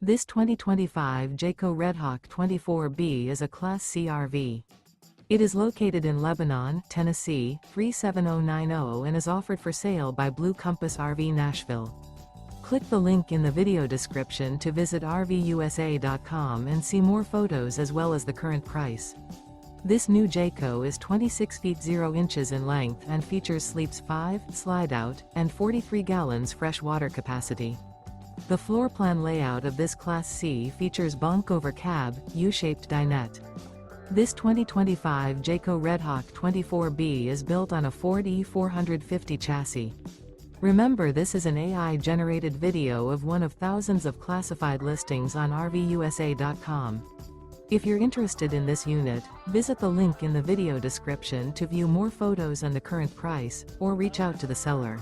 This 2025 Jayco Redhawk 24B is a Class C RV. It is located in Lebanon, Tennessee, 37090 and is offered for sale by Blue Compass RV Nashville. Click the link in the video description to visit RVUSA.com and see more photos as well as the current price. This new Jayco is 26 feet 0 inches in length and features sleeps 5, slide-out, and 43 gallons fresh water capacity. The floor plan layout of this Class C features bunk over cab, U-shaped dinette. This 2025 Jayco Redhawk 24B is built on a Ford E450 chassis. Remember, this is an AI-generated video of one of thousands of classified listings on RVUSA.com. If you're interested in this unit, visit the link in the video description to view more photos and the current price, or reach out to the seller.